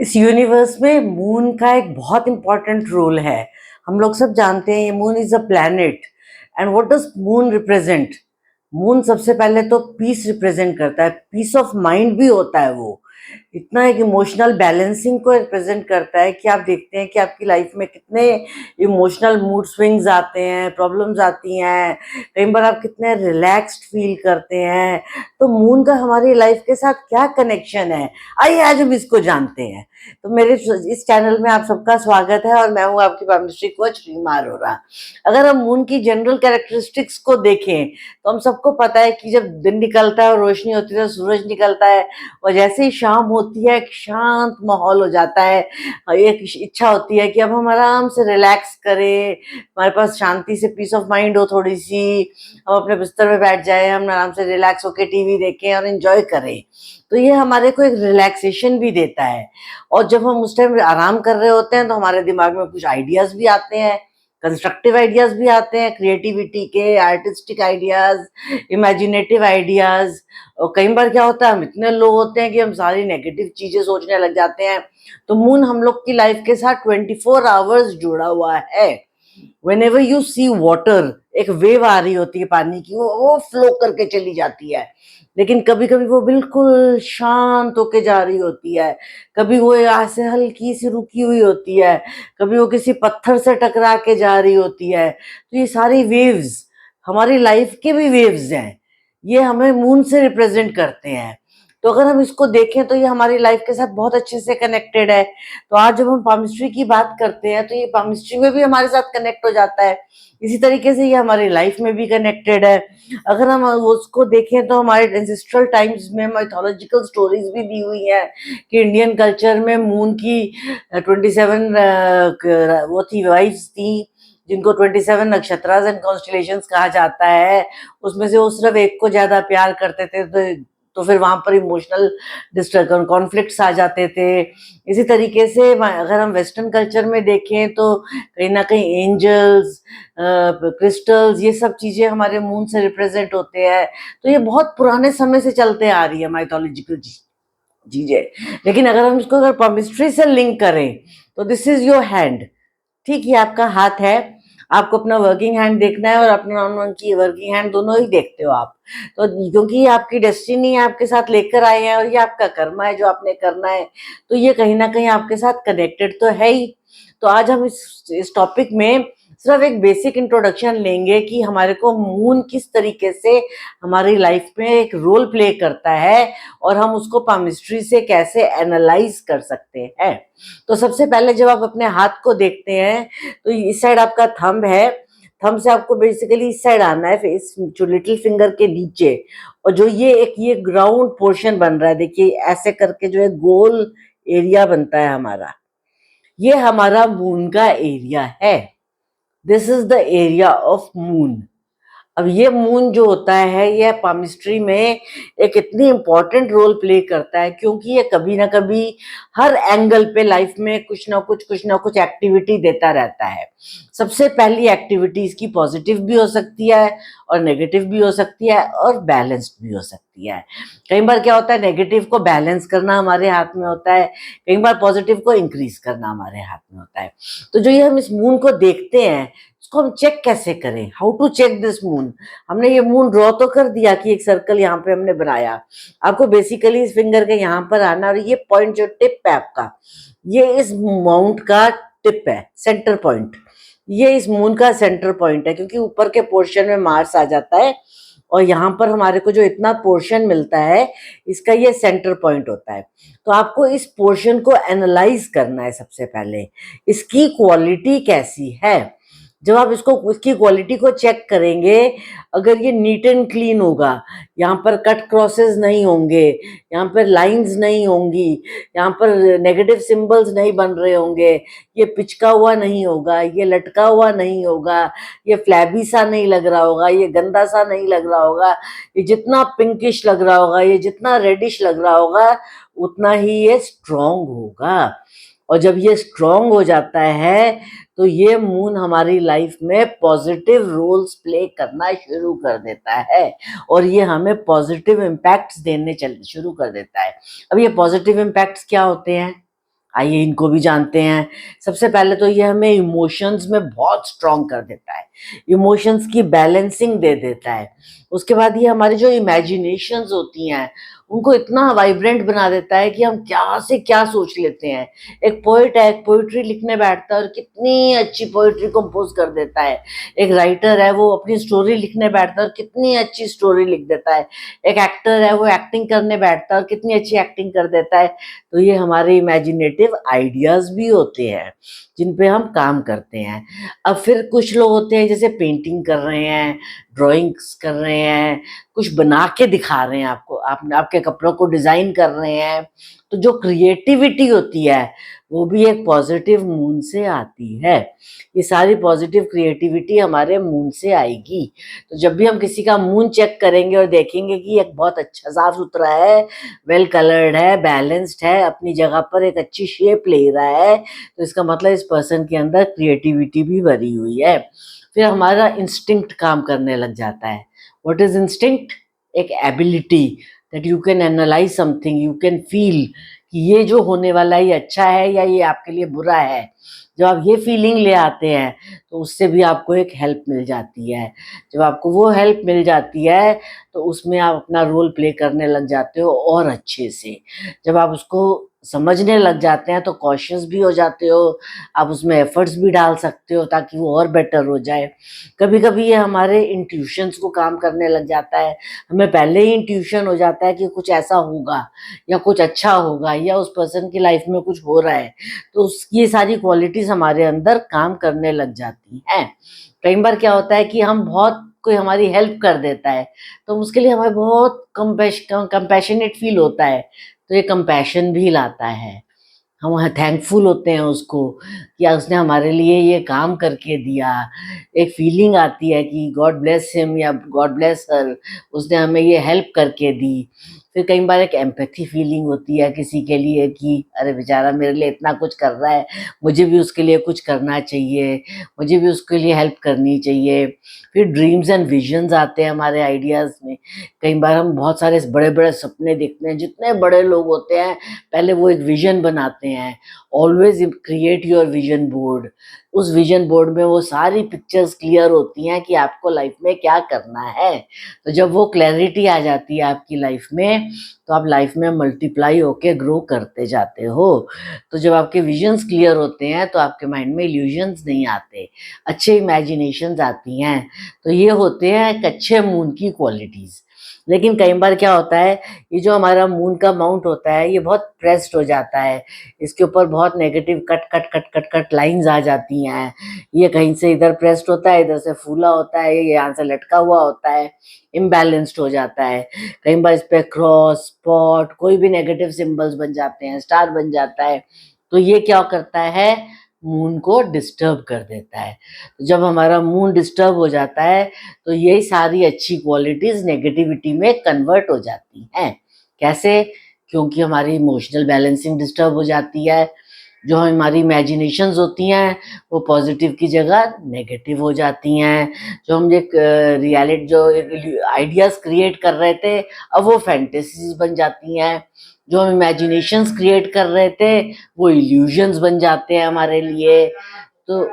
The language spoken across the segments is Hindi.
इस यूनिवर्स में मून का एक बहुत इंपॉर्टेंट रोल है। हम लोग सब जानते हैं ये moon is a planet. And what does moon represent? Moon सबसे पहले तो पीस रिप्रेजेंट करता है, पीस ऑफ माइंड भी होता है वो। इतना एक इमोशनल बैलेंसिंग को रिप्रेजेंट करता है कि आप देखते हैं कि आपकी लाइफ में कितने इमोशनल मूड स्विंग्स आते हैं, प्रॉब्लम्स आती हैं, कई बार आप कितने रिलैक्स्ड फील करते हैं। तो मून का हमारी लाइफ के साथ क्या कनेक्शन है, आइए आज हम इसको जानते हैं। तो मेरे इस चैनल में आप सबका स्वागत है और मैं हूँ आपकी केमिस्ट्री कोच रीमा अरोरा। अगर हम मून की जनरल कैरेक्टरिस्टिक्स को देखें तो हम सबको पता है कि जब दिन निकलता है और रोशनी होती है तो सूरज निकलता है, और जैसे ही शाम होती है एक शांत माहौल हो जाता है। एक इच्छा होती है कि अब हम आराम से रिलैक्स करें, हमारे पास शांति से पीस ऑफ माइंड हो थोड़ी सी, हम अपने बिस्तर में बैठ जाए, हम आराम से रिलैक्स होकर टीवी देखें और एंजॉय करें। तो ये हमारे को एक रिलैक्सेशन भी देता है। और जब हम उस टाइम आराम कर रहे होते हैं तो हमारे दिमाग में कुछ आइडियाज भी आते हैं, कंस्ट्रक्टिव आइडियाज भी आते हैं, क्रिएटिविटी के, आर्टिस्टिक आइडियाज, इमेजिनेटिव आइडियाज। और कई बार क्या होता है, हम इतने लो होते हैं कि हम सारी नेगेटिव चीजें सोचने लग जाते हैं। तो मून हम लोग की लाइफ के साथ 24 आवर्स जुड़ा हुआ है। whenever you see water, एक वेव आ रही होती है पानी की, वो फ्लो करके चली जाती है। लेकिन कभी कभी वो बिल्कुल शांत होके जा रही होती है, कभी वो ऐसे हल्की सी रुकी हुई होती है, कभी वो किसी पत्थर से टकरा के जा रही होती है। तो ये सारी वेव्स हमारी लाइफ के भी वेव्स हैं, ये हमें मून से रिप्रेजेंट करते हैं। तो अगर हम इसको देखें तो ये हमारी लाइफ के साथ बहुत अच्छे से कनेक्टेड है। तो आज जब हम पामिस्ट्री की बात करते हैं तो ये पामिस्ट्री में भी हमारे साथ कनेक्ट हो जाता है। इसी तरीके से ये हमारी लाइफ में भी कनेक्टेड है। अगर हम उसको देखें तो हमारे एंसेस्ट्रल टाइम्स में माइथोलॉजिकल स्टोरीज भी दी हुई है कि इंडियन कल्चर में मून की 27 वो थी, वाइफ्स थी, जिनको 27 नक्षत्रास एंड कॉन्स्टलेशंस कहा जाता है। उसमें से वो सिर्फ एक को ज्यादा प्यार करते थे, तो फिर वहां पर इमोशनल डिस्टर्ब कॉन्फ्लिक्ट्स आ जाते थे। इसी तरीके से अगर हम वेस्टर्न कल्चर में देखें तो कहीं ना कहीं एंजल्स, क्रिस्टल्स, ये सब चीजें हमारे मून से रिप्रेजेंट होते हैं। तो ये बहुत पुराने समय से चलते आ रही है माइथोलॉजिकल चीजें। लेकिन अगर हम इसको अगर केमिस्ट्री से लिंक करें तो दिस इज योर हैंड। ठीक, ये आपका हाथ है। आपको अपना वर्किंग हैंड देखना है और अपना नॉन की वर्किंग हैंड दोनों ही देखते हो आप। तो क्योंकि ये आपकी डेस्टिनी है, आपके साथ लेकर आए हैं और ये आपका कर्मा है जो आपने करना है, तो ये कहीं ना कहीं आपके साथ कनेक्टेड तो है ही। तो आज हम इस टॉपिक में सिर्फ एक बेसिक इंट्रोडक्शन लेंगे कि हमारे को मून किस तरीके से हमारी लाइफ में एक रोल प्ले करता है और हम उसको पामिस्ट्री से कैसे एनालाइज कर सकते हैं। तो सबसे पहले जब आप अपने हाथ को देखते हैं तो इस साइड आपका थंब है। थंब से आपको बेसिकली इस साइड आना है, इस जो लिटिल फिंगर के नीचे। और जो ये ग्राउंड पोर्शन बन रहा है, देखिए ऐसे करके जो है गोल एरिया बनता है हमारा, ये हमारा मून का एरिया है। This is the area of moon. अब ये मून जो होता है ये पामिस्ट्री में एक इतनी इंपॉर्टेंट रोल प्ले करता है क्योंकि ये कभी ना कभी हर एंगल पे लाइफ में कुछ ना कुछ एक्टिविटी देता रहता है। सबसे पहली एक्टिविटी इसकी पॉजिटिव भी हो सकती है और नेगेटिव भी हो सकती है और बैलेंस्ड भी हो सकती है। कई बार क्या होता है, नेगेटिव को बैलेंस करना हमारे हाथ में होता है, कई बार पॉजिटिव को इंक्रीज करना हमारे हाथ में होता है। तो जो ये हम इस मून को देखते हैं, इसको हम चेक कैसे करें, how to check this moon. हमने ये मून ड्रॉ तो कर दिया कि एक सर्कल यहाँ पे हमने बनाया। आपको बेसिकली इस फिंगर के यहाँ पर आना और ये पॉइंट जो टिप है आपका, ये इस माउंट का टिप है, सेंटर पॉइंट। ये इस मून का सेंटर पॉइंट है क्योंकि ऊपर के पोर्शन में मार्स आ जाता है और यहाँ पर हमारे को जो इतना पोर्शन मिलता है इसका ये सेंटर पॉइंट होता है। तो आपको इस पोर्शन को एनालाइज करना है सबसे पहले, इसकी क्वालिटी कैसी है। जब आप इसकी क्वालिटी को चेक करेंगे, अगर ये नीट एंड क्लीन होगा, यहाँ पर कट क्रॉसेस नहीं होंगे, यहाँ पर लाइंस नहीं होंगी, यहाँ पर नेगेटिव सिंबल्स नहीं बन रहे होंगे, ये पिचका हुआ नहीं होगा, ये लटका हुआ नहीं होगा, ये फ्लैबी सा नहीं लग रहा होगा, ये गंदा सा नहीं लग रहा होगा, ये जितना पिंकिश लग रहा होगा, ये जितना रेडिश लग रहा होगा, उतना ही ये स्ट्रॉन्ग होगा। और जब ये स्ट्रॉन्ग हो जाता है तो ये मून हमारी लाइफ में पॉजिटिव रोल्स प्ले करना शुरू कर देता है और ये हमें पॉजिटिव इम्पैक्ट्स देने चल शुरू कर देता है। अब ये पॉजिटिव इम्पैक्ट्स क्या होते हैं, आइए इनको भी जानते हैं। सबसे पहले तो ये हमें इमोशंस में बहुत स्ट्रॉन्ग कर देता है, इमोशंस की बैलेंसिंग दे देता है। उसके बाद ये हमारी जो इमेजिनेशंस होती हैं उनको इतना वाइब्रेंट बना देता है कि हम क्या से क्या सोच लेते हैं। एक पोएट है, पोइट्री लिखने बैठता है और कितनी अच्छी पोइट्री कंपोज कर देता है। एक राइटर है, वो अपनी स्टोरी लिखने बैठता है और कितनी अच्छी स्टोरी लिख देता है। एक एक्टर है, वो एक्टिंग करने बैठता है और कितनी अच्छी एक्टिंग कर देता है। तो ये हमारे इमेजिनेटिव आइडियाज भी होते हैं जिन पे हम काम करते हैं। अब फिर कुछ लोग होते हैं जैसे पेंटिंग कर रहे हैं, ड्राइंग्स कर रहे हैं, कुछ बना के दिखा रहे हैं आपको, आपके कपड़ों को डिजाइन कर रहे हैं। तो जो क्रिएटिविटी होती है वो भी एक पॉजिटिव मून से आती है। ये सारी पॉजिटिव क्रिएटिविटी हमारे मून से आएगी। तो जब भी हम किसी का मून चेक करेंगे और देखेंगे कि एक बहुत अच्छा साफ सुथरा है, वेल कलर्ड है, बैलेंस्ड है, अपनी जगह पर एक अच्छी शेप ले रहा है, तो इसका मतलब इस पर्सन के अंदर क्रिएटिविटी भी भरी हुई है। फिर हमारा इंस्टिंक्ट काम करने लग जाता है। What is instinct? एक ability that you can analyse something, you can feel कि ये जो होने वाला है ये अच्छा है या ये आपके लिए बुरा है। जब आप ये फीलिंग ले आते हैं तो उससे भी आपको एक हेल्प मिल जाती है। जब आपको वो हेल्प मिल जाती है तो उसमें आप अपना रोल प्ले करने लग जाते हो और अच्छे से। जब आप उसको समझने लग जाते हैं तो कॉशियस भी हो जाते हो, आप उसमें एफर्ट्स भी डाल सकते हो ताकि वो और बेटर हो जाए। कभी कभी ये हमारे इंट्यूशंस को काम करने लग जाता है, हमें पहले ही इंट्यूशन हो जाता है कि कुछ ऐसा होगा या कुछ अच्छा होगा या उस पर्सन की लाइफ में कुछ हो रहा है। तो ये सारी क्वालिटीज हमारे अंदर काम करने लग जाती हैं। कई बार क्या होता है कि हम बहुत, कोई हमारी हेल्प कर देता है तो उसके लिए हमें बहुत कंपैशनेट फील होता है, तो ये कंपैशन भी लाता है। हम थैंकफुल होते हैं उसको कि उसने हमारे लिए ये काम करके दिया। एक फीलिंग आती है कि गॉड ब्लेस हिम या गॉड ब्लेस हर, उसने हमें ये हेल्प करके दी। फिर कई बार एक एम्पैथी फीलिंग होती है किसी के लिए कि अरे बेचारा मेरे लिए इतना कुछ कर रहा है, मुझे भी उसके लिए कुछ करना चाहिए, मुझे भी उसके लिए हेल्प करनी चाहिए। फिर ड्रीम्स एंड विजन्स आते हैं हमारे आइडियाज़ में। कई बार हम बहुत सारे बड़े बड़े सपने देखते हैं, जितने बड़े लोग होते हैं पहले वो एक विजन बनाते हैं। Always create your vision board. उस विजन बोर्ड में वो सारी पिक्चर्स क्लियर होती हैं कि आपको लाइफ में क्या करना है। तो जब वो क्लैरिटी आ जाती है आपकी लाइफ में तो आप लाइफ में मल्टीप्लाई होके ग्रो करते जाते हो। तो जब आपके विजन्स क्लियर होते हैं तो आपके माइंड में इल्यूजन्स नहीं आते, अच्छे इमेजिनेशंस आती हैं। तो ये होते हैं एक अच्छे मून की क्वालिटीज। लेकिन कई बार क्या होता है, ये जो हमारा मून का माउंट होता है ये बहुत प्रेस्ड हो जाता है, इसके ऊपर बहुत negative cut cut cut cut cut lines आ जाती हैं। ये कहीं से इधर प्रेस्ड होता है, इधर से फूला होता है, ये यहाँ से लटका हुआ होता है, इम्बैलेंस्ड हो जाता है। कई बार इस पे क्रॉस, स्पॉट, कोई भी नेगेटिव सिंबल्स बन जाते हैं, स्टार बन जाता है। तो ये क्या करता है, मून को डिस्टर्ब कर देता है। तो जब हमारा मून डिस्टर्ब हो जाता है तो यही सारी अच्छी क्वालिटीज नेगेटिविटी में कन्वर्ट हो जाती हैं। कैसे? क्योंकि हमारी इमोशनल बैलेंसिंग डिस्टर्ब हो जाती है। जो हमारी इमेजिनेशंस होती हैं वो पॉजिटिव की जगह नेगेटिव हो जाती हैं। जो हम एक रियलिटी, जो आइडियाज क्रिएट कर रहे थे अब वो फैंटेसीज बन जाती हैं। जो हम इमेजिनेशंस क्रिएट कर रहे थे वो इल्यूजन्स बन जाते हैं हमारे लिए। तो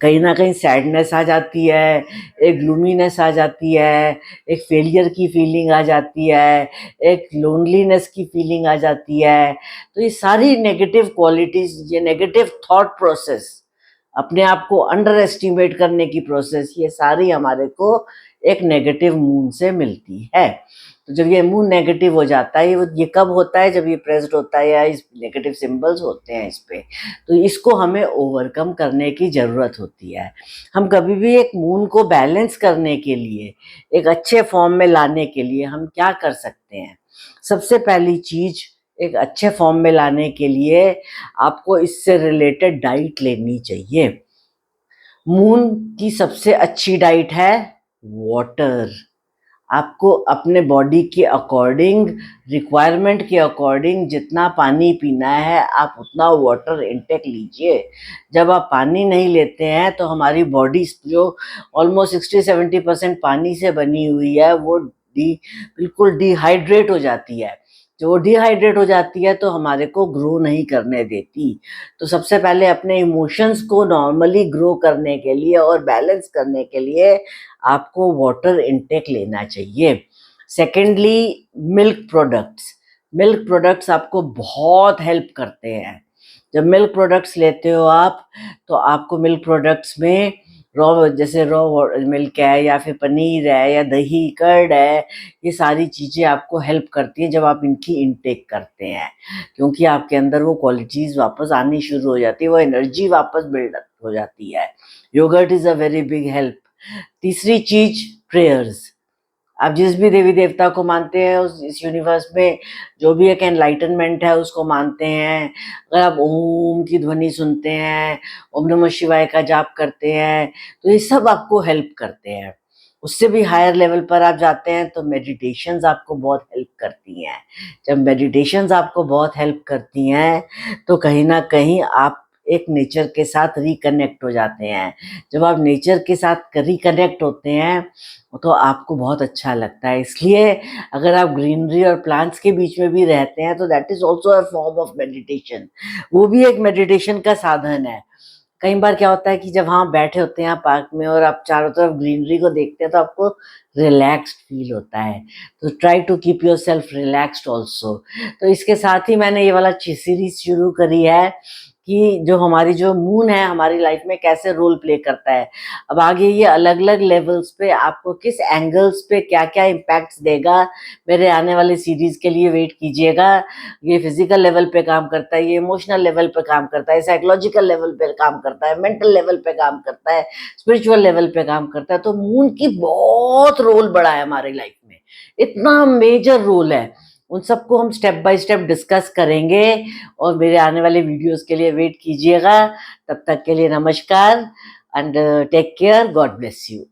कहीं न कहीं सैडनेस आ जाती है, एक ग्लूमीनेस आ जाती है, एक फेलियर की फीलिंग आ जाती है, एक लोनलीनेस की फीलिंग आ जाती है। तो ये सारी नेगेटिव क्वालिटीज़, ये नेगेटिव थॉट प्रोसेस, अपने आप को अंडर एस्टिमेट करने की प्रोसेस, ये सारी हमारे को एक नेगेटिव मून से मिलती है। तो जब ये मून नेगेटिव हो जाता है, ये कब होता है? जब ये प्रेस्ड होता है या इस नेगेटिव सिंबल्स होते हैं इस पे। तो इसको हमें ओवरकम करने की ज़रूरत होती है। हम कभी भी एक मून को बैलेंस करने के लिए, एक अच्छे फॉर्म में लाने के लिए हम क्या कर सकते हैं? सबसे पहली चीज़, एक अच्छे फॉर्म में लाने के लिए आपको इससे रिलेटेड डाइट लेनी चाहिए। मून की सबसे अच्छी डाइट है वाटर। आपको अपने बॉडी के अकॉर्डिंग, रिक्वायरमेंट के अकॉर्डिंग जितना पानी पीना है आप उतना वाटर इंटेक लीजिए। जब आप पानी नहीं लेते हैं तो हमारी बॉडी जो ऑलमोस्ट 60-70% पानी से बनी हुई है वो बिल्कुल डिहाइड्रेट हो जाती है। जो वो डिहाइड्रेट हो जाती है तो हमारे को ग्रो नहीं करने देती। तो सबसे पहले अपने इमोशंस को नॉर्मली ग्रो करने के लिए और बैलेंस करने के लिए आपको वाटर इनटेक लेना चाहिए। सेकेंडली, मिल्क प्रोडक्ट्स आपको बहुत हेल्प करते हैं। जब मिल्क प्रोडक्ट्स लेते हो आप, तो आपको मिल्क प्रोडक्ट्स में जैसे रॉ मिल्क है या फिर पनीर है या दही कर्ड है, ये सारी चीज़ें आपको हेल्प करती हैं जब आप इनकी इनटेक करते हैं, क्योंकि आपके अंदर वो क्वालिटीज़ वापस आनी शुरू हो जाती है, वो एनर्जी वापस बिल्डअप हो जाती है। Yogurt is a very big help. तीसरी चीज़, प्रेयर्स। आप जिस भी देवी देवता को मानते हैं उस इस यूनिवर्स में, जो भी एक एनलाइटनमेंट है उसको मानते हैं, अगर आप ओम की ध्वनि सुनते हैं, ओम नमः शिवाय का जाप करते हैं, तो ये सब आपको हेल्प करते हैं। उससे भी हायर लेवल पर आप जाते हैं तो मेडिटेशंस आपको बहुत हेल्प करती हैं। जब मेडिटेशंस आपको बहुत हेल्प करती हैं तो कहीं न कहीं आप एक नेचर के साथ रिकनेक्ट हो जाते हैं। जब आप नेचर के साथ रिकनेक्ट होते हैं तो आपको बहुत अच्छा लगता है। इसलिए अगर आप ग्रीनरी और प्लांट्स के बीच में भी रहते हैं तो that is also a form of meditation. वो भी एक मेडिटेशन का साधन है। कई बार क्या होता है कि जब वहाँ बैठे होते हैं आप पार्क में और आप चारों तरफ ग्रीनरी को देखते हैं तो आपको रिलैक्स्ड फील होता है। तो try to keep yourself relaxed also. तो इसके साथ ही मैंने ये वाला सीरीज़ शुरू करी है कि जो हमारी जो मून है हमारी लाइफ में कैसे रोल प्ले करता है। अब आगे ये अलग-अलग लेवल्स पे आपको किस एंगल्स पे क्या-क्या इम्पैक्ट्स देगा, मेरे आने वाले सीरीज़ के लिए वेट कीजिएगा। ये फिज़िकल लेवल पे काम करता है, ये इमोशनल लेवल पे काम करता है, साइकोलॉजिकल लेवल पे काम करता है, मेंटल लेवल पे काम करता है, स्पिरिचुअल लेवल पे काम करता है। तो मून की बहुत रोल बड़ा है हमारी लाइफ में, इतना मेजर रोल है। उन सबको हम स्टेप बाय स्टेप डिस्कस करेंगे और मेरे आने वाले वीडियोज़ के लिए वेट कीजिएगा। तब तक के लिए नमस्कार and take care, God bless you.